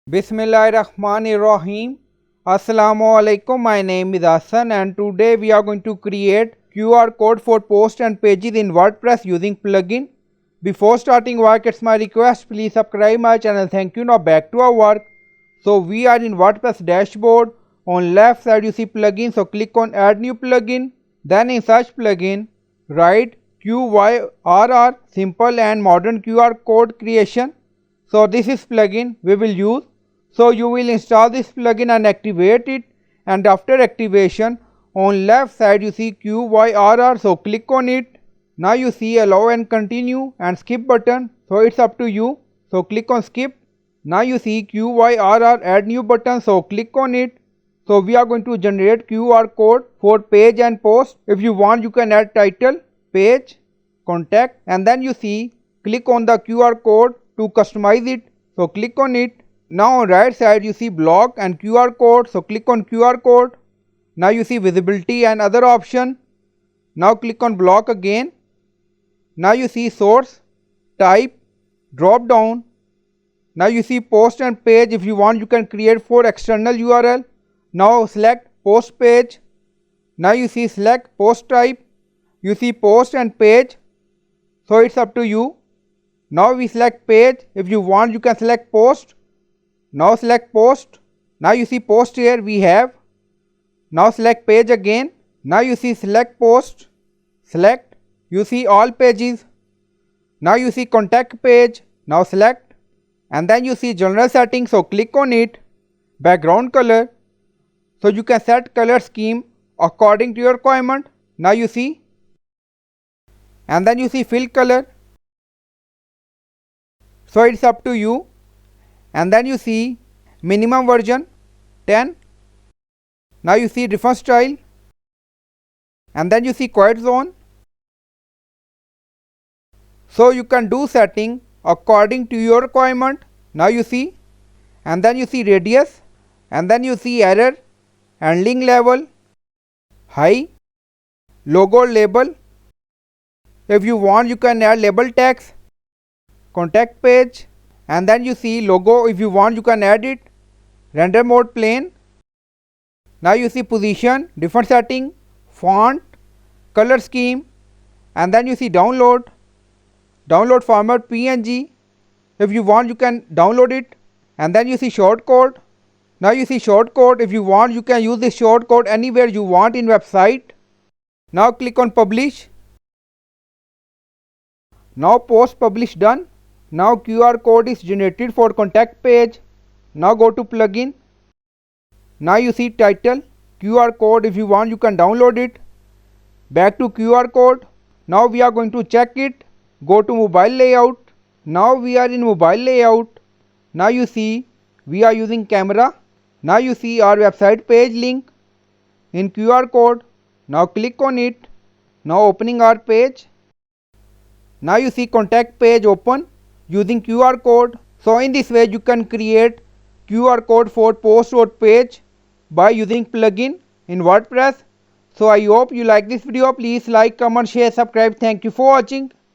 Bismillahirrahmanirrahim. Assalamualaikum. My name is Hassan and today we are going to create QR code for posts and pages in WordPress using plugin. Before starting work, it's my request, please subscribe my channel. Thank you. Now back to our work. So we are in WordPress dashboard. On left side you see plugin. So click on add new plugin. Then in search plugin, write QYRR, simple and modern QR code creation. So this is plugin we will use. So you will install this plugin and activate it, and after activation on left side you see QYRR, so click on it. Now you see allow and continue and skip button, so it's up to you, so click on skip. Now you see QYRR add new button, so click on it. So we are going to generate QR code for page and post. If you want you can add title, page, contact, and then you see click on the QR code to customize it, so click on it. Now on right side you see block and QR code, so click on QR code. Now you see visibility and other option. Now click on block again. Now you see source, type, drop down. Now you see post and page. If you want you can create for external URL. Now select post page. Now you see select post type. You see post and page, so it's up to you. Now we select page. If you want you can select post. Now select post. Now you see post here we have. Now select page again. Now you see select post. Select. You see all pages. Now you see contact page. Now select. And then you see general settings, so click on it. Background color. So you can set color scheme according to your requirement. Now you see. And then you see fill color. So it's up to you. And then you see minimum version 10. Now you see different style, and then you see quiet zone. So you can do setting according to your requirement. Now you see, and then you see radius, and then you see error, handling level, high, logo label. If you want you can add label text, contact page, and then you see logo. If you want you can add it. Render mode plain. Now you see position, different setting, font, color scheme, and then you see download format PNG. If you want you can download it, and then you see shortcode. Now you see shortcode. If you want you can use this shortcode anywhere you want in website. Now click on publish. Now post publish done. Now QR code is generated for contact page. Now go to plugin. Now you see title, QR code. If you want you can download it. Back to QR code. Now we are going to check it. Go to mobile layout. Now we are in mobile layout. Now you see we are using camera. Now you see our website page link in QR code. Now click on it. Now opening our page. Now you see contact page open using QR code. So in this way you can create QR code for post or page by using plugin in WordPress. So I hope you like this video. Please like, comment, share, subscribe. Thank you for watching.